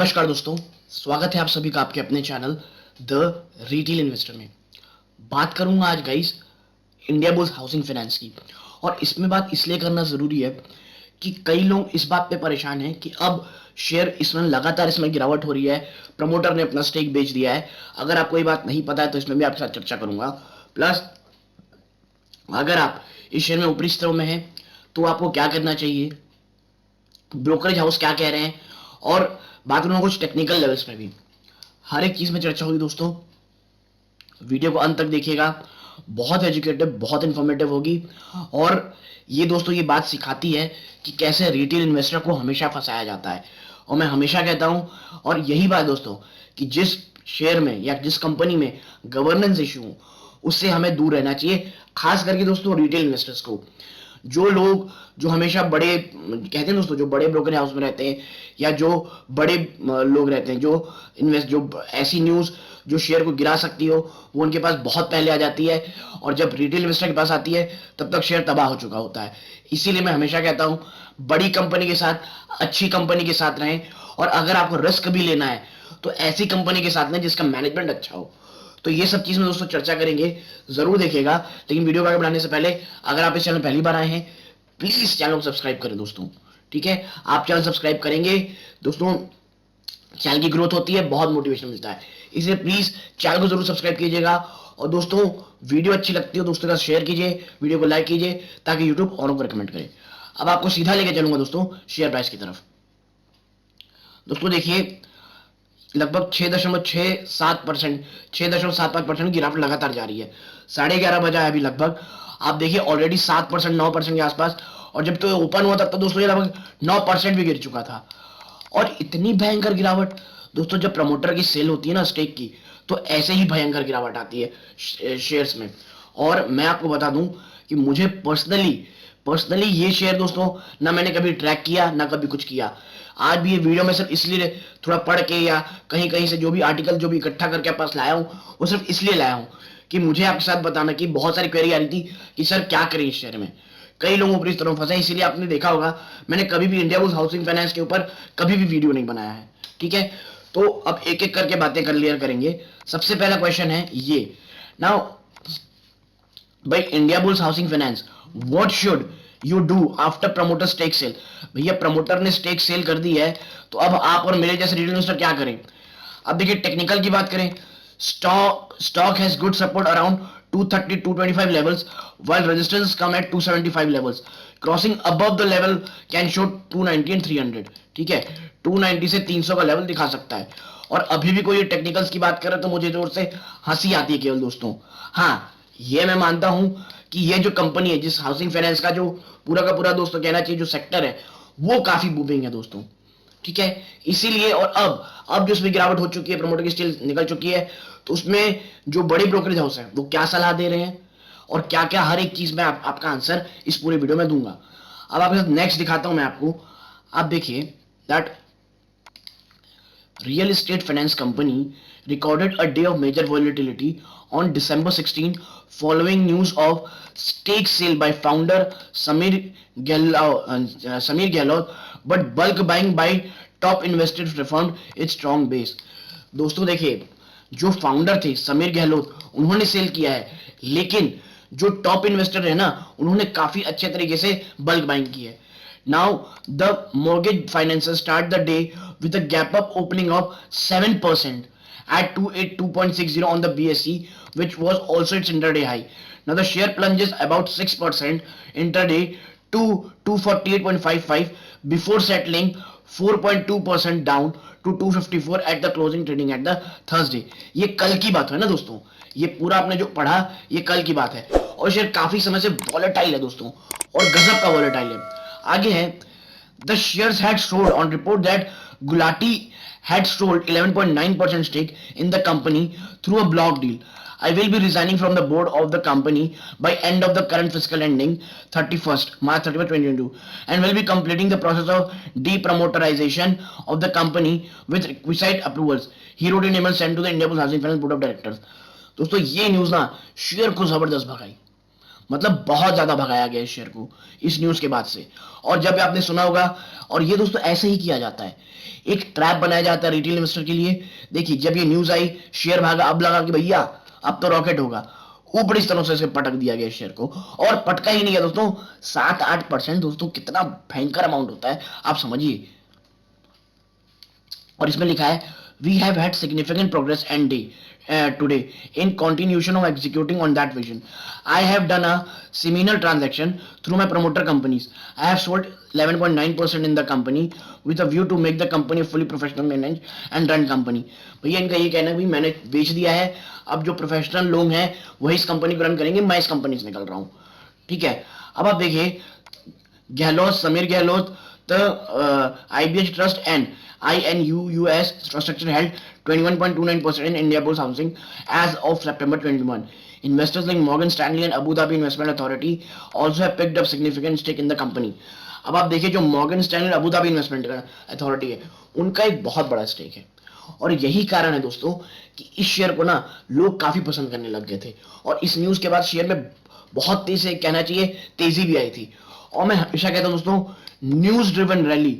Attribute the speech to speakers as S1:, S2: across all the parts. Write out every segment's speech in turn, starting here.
S1: नमस्कार दोस्तों, स्वागत है आप सभी का आपके अपने चैनल द रिटेल इन्वेस्टर में। बात करूंगा आज guys India bulls housing finance की। और इसमें बात इसलिए करना ज़रूरी है कि कई लोग इस बात पे परेशान हैं कि अब शेयर इसमें लगातार इसमें गिरावट हो रही है, प्रमोटर ने अपना स्टेक बेच दिया है। अगर आपको ये बात नहीं पता है तो इसमें भी आपके साथ चर्चा करूंगा। प्लस अगर आप इस शेयर में ऊपरी स्तरों में हैं तो आपको क्या करना चाहिए, ब्रोकरेज हाउस क्या कह रहे हैं, और बात करूंगा कुछ टेक्निकल लेवल्स पे भी। हर एक चीज में चर्चा होगी दोस्तों, वीडियो को अंत तक देखिएगा। बहुत एजुकेटिव, बहुत इंफॉर्मेटिव होगी। और ये दोस्तों ये बात सिखाती है कि कैसे रिटेल इन्वेस्टर को हमेशा फंसाया जाता है। और मैं हमेशा कहता हूं, और यही बात दोस्तों, कि जिस शेयर में या जिस कंपनी में गवर्नेंस इशू हो उससे हमें दूर रहना चाहिए, खास करके दोस्तों रिटेल इन्वेस्टर्स को। जो लोग जो हमेशा बड़े कहते हैं दोस्तों, जो बड़े ब्रोकर हाउस में रहते हैं या जो बड़े लोग रहते हैं, जो ऐसी न्यूज़ जो शेयर को गिरा सकती हो वो उनके पास बहुत पहले आ जाती है, और जब रिटेल इन्वेस्टर के पास आती है तब तक शेयर तबाह हो चुका होता है। इसीलिए मैं हमेशा कहता हूं, बड़ी कंपनी के साथ, अच्छी कंपनी के साथ रहें। और अगर आपको रिस्क भी लेना है तो ऐसी कंपनी के साथ लें जिसका मैनेजमेंट अच्छा हो। तो ये सब चीज में दोस्तों चर्चा करेंगे, जरूर देखिएगा। लेकिन वीडियो को आगे बढ़ाने से पहले अगर आप इस चैनल पहली बार आए हैं प्लीज चैनल को सब्सक्राइब करें दोस्तों। ठीक है, आप चैनल सब्सक्राइब करेंगे दोस्तों, चैनल की ग्रोथ होती है, बहुत मोटिवेशन मिलता है। इसलिए प्लीज चैनल को जरूर सब्सक्राइब कीजिएगा। और दोस्तों वीडियो अच्छी लगती है दोस्तों के साथ शेयर कीजिए, वीडियो को लाइक कीजिए ताकि यूट्यूब औरों को रिकमेंड करे। अब आपको सीधा लेके चलूंगा दोस्तों शेयर प्राइस की तरफ। दोस्तों देखिए, लगभग 6.67%, 6.75% गिरावट लगातार जारी है। 11:30 बजा है अभी लगभग। आप देखिए ऑलरेडी 7%, 9% के आसपास। और जब तो ओपन हुआ तब तो दोस्तों ये लगभग 9% भी गिर चुका था। और इतनी भयंकर गिरावट दोस्तों, जब प्रमोटर की सेल होती है ना स्टेक की, तो ऐसे ही भयंकर गिरावट आती है शेयर्स में। और मैं आपको बता दूं कि मुझे पर्सनली ये शेयर दोस्तों ना मैंने कभी ट्रैक किया ना कभी कुछ किया। आज भी ये वीडियो में सिर्फ इसलिए थोड़ा पढ़ के या कहीं कहीं से जो भी आर्टिकल जो भी इकट्ठा करके आपके पास लाया हूं वो सिर्फ इसलिए लाया हूं कि मुझे आपके साथ बताना कि बहुत सारी क्वेरी आ रही थी कि सर क्या करें इस शेयर में। कई लोग ऊपरी तरफ फंसे, इसीलिए आपने देखा होगा मैंने कभी भी इंडिया बुल्स हाउसिंग फाइनेंस के ऊपर कभी भी वीडियो नहीं बनाया है। ठीक है, तो अब एक एक करके बातें क्लियर करेंगे। सबसे पहला क्वेश्चन है ये, नाउ भाई Indiabulls housing finance, what should you do after promoter stake sale. भैया प्रमोटर ने स्टेक सेल कर दी है तो अब आप और मेरे जैसे रिटेल इन्वेस्टर क्या करें। अब देखिए टेक्निकल की बात करें, stock has good support around 230 225 levels while resistance come at 275 levels. Crossing above the level can show 290 and 300. ठीक है, 290 से 300 का लेवल दिखा सकता है। और अभी भी कोई टेक्निकल्स की बात करे तो मुझे जोर से हंसी आती है केवल दोस्तों। हाँ, ये मैं मानता हूं कि ये जो कंपनी है, जिस हाउसिंग फाइनेंस का जो पूरा का पूरा दोस्तों कहना चाहिए जो सेक्टर है, वो काफी बूमिंग है दोस्तों। ठीक है, इसीलिए। और अब जो उसमें गिरावट हो चुकी है, प्रमोटर की स्टील निकल चुकी है, तो उसमें जो बड़े ब्रोकरेज हाउस है वो क्या सलाह दे रहे हैं और क्या क्या, हर एक चीज में आपका आंसर इस पूरे वीडियो में दूंगा। अब आपके साथ नेक्स्ट दिखाता हूं मैं आपको। आप देखिए that real estate finance company recorded a day of major volatility on December 16 following news of stake sale by founder Samir Gehlot, but bulk buying by top investors reformed its strong base. दोस्तों देखिए, जो founder थे समीर गहलोत उन्होंने cell किया है, लेकिन जो top investor है ना उन्होंने काफी अच्छे तरीके से बल्क बाइंग की है। Now the mortgage financiers start the day with a gap up opening of 7% at 282.60 on the BSE, which was also its intraday high. Now the share plunges about 6% intraday to 248.55 before settling 4.2% down to 254 at the closing trading at the Thursday. ये कल की बात है ना दोस्तों, ये पूरा आपने जो पढ़ा ये कल की बात है। और शेयर काफी समय से वॉलेटाइल है दोस्तों, और गजब का वॉलेटाइल है। आगे है, the shares had sold on report that Gulati had sold 11.9% stake in the company through a block deal. I will be resigning from the board of the company by end of the current fiscal ending 31st March 31, 2022, and will be completing the process of depromoterization of the company with requisite approvals. He wrote an email sent to the India Housing Finance Board of Directors. दोस्तों ये news ना share को जबरदस्त भगाई, मतलब बहुत ज्यादा भगाया गया इस शेयर को इस न्यूज के बाद से। और जब आपने सुना होगा, और ये दोस्तों ऐसे ही किया जाता है, एक ट्रैप बनाया जाता है रिटेल इन्वेस्टर के लिए। देखिए जब ये न्यूज आई, शेयर भागा, अब लगा कि भैया अब तो रॉकेट होगा, ऊपर इस तरह से इसे पटक दिया गया शेयर को, और पटका ही नहीं है दोस्तों, 7-8% दोस्तों, कितना भयंकर अमाउंट होता है आप समझिए। और इसमें लिखा है we have had significant progress and day today in continuation of executing on that vision. I have done a similar transaction through my promoter companies. I have sold 11.9% in the company with a view to make the company fully professional manage and run company. भैया इनका ये कहना है भाई मैंने बेच दिया है, अब जो प्रोफेशनल लोग हैं वही इस कंपनी को रन करेंगे, मैं इस कंपनी से निकल रहा हूँ। ठीक है, अब आप देखिए Gehlot, Sameer Gehlot, the IBH Trust and INUUS infrastructure held 21.29% in Indiabulls Housing as of September 21. Investors like Morgan Stanley and Abu Dhabi Investment Authority also have picked up significant stake in the company. अब आप देखिए जो Morgan Stanley और Abu Dhabi investment authority है, उनका एक बहुत बड़ा स्टेक है। और यही कारण है दोस्तों कि इस शेयर को ना लोग काफी पसंद करने लग गए थे, और इस न्यूज के बाद शेयर में बहुत तेज से कहना चाहिए तेजी भी आई थी। और मैं हमेशा कहता हूं दोस्तों, न्यूज ड्रिवन रैली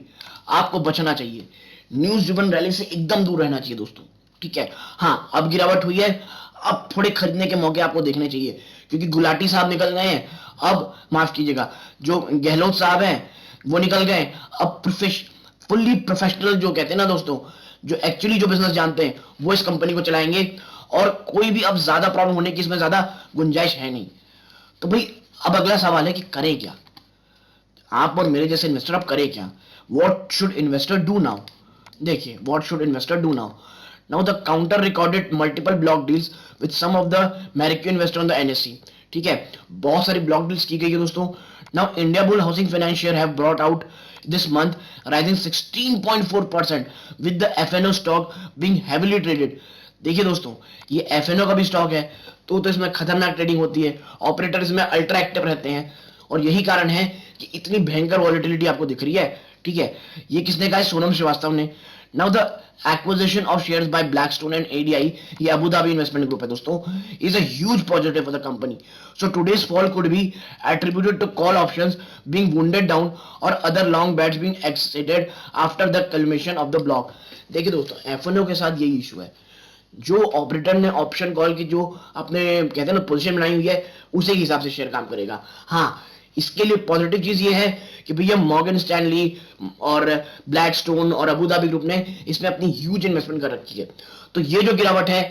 S1: आपको बचना चाहिए, न्यूज ड्रिवन रैली से एकदम दूर रहना चाहिए दोस्तों। ठीक है, हाँ अब गिरावट हुई है, अब थोड़े खरीदने के मौके आपको देखने चाहिए, क्योंकि गुलाटी साहब निकल गए हैं, अब माफ कीजिएगा जो गहलोत साहब हैं वो निकल गए, अब फुल्ली प्रोफेशनल जो कहते हैं ना दोस्तों, जो एक्चुअली जो बिजनेस जानते हैं वो इस कंपनी को चलाएंगे, और कोई भी अब ज्यादा प्रॉब्लम होने की इसमें ज्यादा गुंजाइश है नहीं। तो भाई अब अगला सवाल है कि करें क्या, आप और मेरे जैसे इन्वेस्टर अब करें क्या, what should investor do now. देखिए what should investor do now, now the counter recorded multiple block deals with some of the marquee investor on the NSC. ठीक है, बहुत सारी ब्लॉक डील्स की गई है दोस्तों। Now India bull housing finance share have brought out this month, rising 16.4% with the FNO stock being heavily traded। देखिए दोस्तों ये FNO का भी स्टॉक है, तो इसमें खतरनाक ट्रेडिंग होती है, ऑपरेटर इसमें अल्ट्रा एक्टिव रहते हैं, और यही कारण है कि इतनी भयंकर वॉलिटिलिटी आपको दिख रही है। ठीक है, ये किसने कहा है, सोनम श्रीवास्तव ने। Now the acquisition of shares by Blackstone and ADI, ये अबू धाबी इन्वेस्टमेंट ग्रुप है दोस्तों, is a huge positive for the company. So today's fall could be attributed to call options being wounded down or other long bets being exited after the culmination of the block। देखिए दोस्तों F&O के साथ यही issue है, जो operator ने option call की जो अपने कहते हैं ना पोजीशन बनाई हुई है, उसी के हिसाब से शेयर काम करेगा। हाँ इसके लिए पॉजिटिव चीज ये है कि भैया मॉर्गन स्टैनली और ब्लैकस्टोन और अबू धाबी ग्रुप ने इसमें अपनी ह्यूज इन्वेस्टमेंट कर रखी है, तो ये जो गिरावट है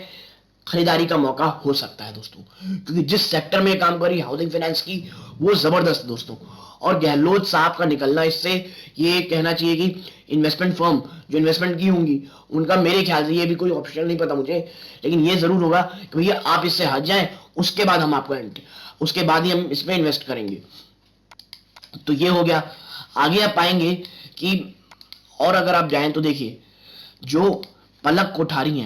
S1: खरीदारी का मौका हो सकता है दोस्तों, क्योंकि जिस सेक्टर में काम करी हाउसिंग फाइनेंस की वो जबरदस्त दोस्तों। और गहलोत साहब का निकलना, इससे ये कहना चाहिए कि इन्वेस्टमेंट फर्म जो इन्वेस्टमेंट की होंगी उनका मेरे ख्याल से ये भी कोई ऑप्शन नहीं पता मुझे, लेकिन ये जरूर होगा कि भैया आप इससे हट जाएं, उसके बाद हम आपको उसके बाद ही हम इसमें इन्वेस्ट करेंगे। तो ये हो गया। आगे आप पाएंगे कि और अगर आप जाएं तो देखिए जो पलक कोठारी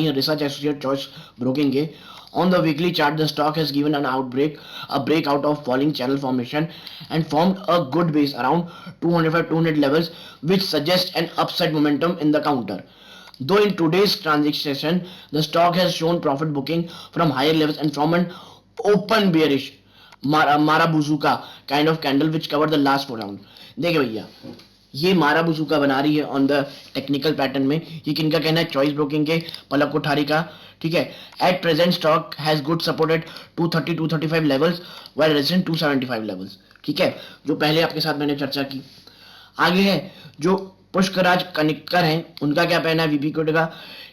S1: हैं रिसर्च एसोसिएट चॉइस ब्रोकिंग के, on the weekly chart the stock has given a breakout of falling channel formation and formed a good base around 200 levels, which suggests an upside momentum in the counter. Though in today's transaction the stock has shown profit booking from higher levels and from an open bearish Marabuzuka kind of candle which covered the last 4 round। देखिए भैया ये माराबुजुका बना रही है on the technical pattern में, ये किनका कहना है, चॉइस ब्रोकिंग के पलक कोठारी का। ठीक है, at present stock has good supported 230-235 levels while resistance 275 levels. ठीक है, जो पहले आपके साथ मैंने चर्चा की। आगे है जो पुष्कराज कनिक्कर हैं, उनका क्या कहना है वीपी कोड का,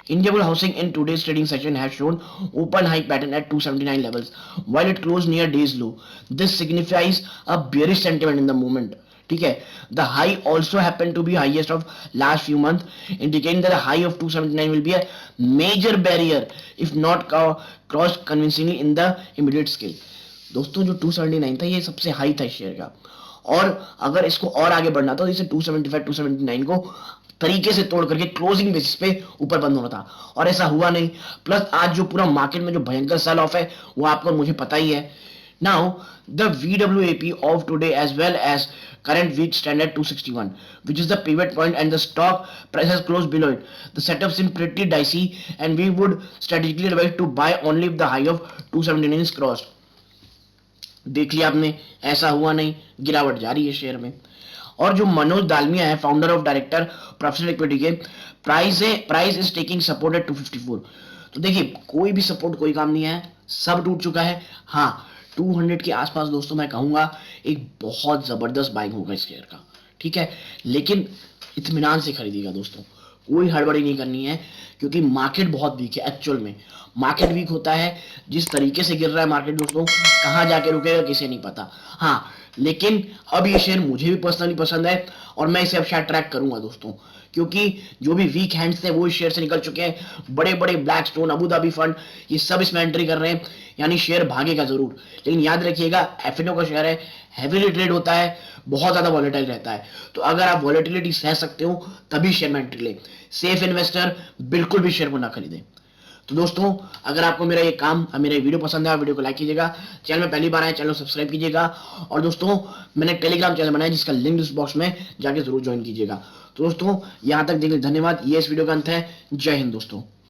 S1: Indiabulls Housing in today's trading session has shown open high pattern at 279 levels while it closed near day's low. This signifies a bearish sentiment in the movement। ठीक है, the high also happened to be highest of last few months, indicating that the high of 279 will be a major barrier if not crossed convincingly in the immediate scale। दोस्तों जो 279 था ये सबसे high था share का, और अगर इसको और आगे बढ़ना था तो इसे 275-279 को तरीके से तोड़ करके क्लोजिंग बेसिस पे ऊपर बंद होना था, और ऐसा हुआ नहीं। प्लस आज जो पूरा मार्केट में जो भयंकर सेल ऑफ है वो आपको मुझे पता ही है। Now the VWAP of today as well as current week stand at 261, which is the pivot point, and the stock price has closed below it. The setup seems pretty dicey and we would strategically advise to buy only if the high of 279 is crossed। देख लिया आपने, ऐसा हुआ नहीं, गिरावट जारी है share में। और जो मनोज दालमिया है, founder of director professional equity के, price is taking support at 254। तो देखिए कोई भी सपोर्ट कोई काम नहीं है, सब टूट चुका है। हाँ, 200 के आसपास दोस्तों मैं कहूंगा एक बहुत जबरदस्त बाइंग होगा इस शेयर का, ठीक है। लेकिन इत्मीनान से खरीदिएगा दोस्तों, कोई हड़बड़ी नहीं करनी है, क्योंकि मार्केट बहुत वीक है। एक्चुअल में मार्केट वीक होता है, जिस तरीके से गिर रहा है मार्केट दोस्तों, कहां जाके रुकेगा किसे नहीं पता। हाँ, लेकिन अब ये शेयर मुझे भी पर्सनली पसंद है और मैं इसे अब शायद ट्रैक करूंगा दोस्तों, क्योंकि जो भी वीक हैंड्स थे वो इस शेयर से निकल चुके हैं। बड़े बड़े black stone, Abu Dhabi fund, ये सब इसमें एंट्री कर रहे हैं, यानी शेयर भागेगा जरूर। लेकिन याद रखिएगा एफएनओ का शेयर है, हैवीली ट्रेड होता है, बहुत ज्यादा वॉलेटाइल रहता है। तो अगर आप वॉलेटिलिटी सह सकते हो तभी शेयर में एंट्री लें। सेफ इन्वेस्टर बिल्कुल भी शेयर को ना खरीदें। तो दोस्तों, अगर आपको मेरा ये काम, मेरा ये वीडियो पसंद है, वीडियो को लाइक कीजिएगा। चैनल में पहली बार आए, चैनल को सब्सक्राइब कीजिएगा। और दोस्तों, मैंने टेलीग्राम चैनल बनाया जिसका लिंक डिस्क्रिप्शन बॉक्स में जाके जरूर ज्वाइन कीजिएगा। तो दोस्तों, यहां तक देखने धन्यवाद। ये इस वीडियो का अंत है। जय हिंद दोस्तों।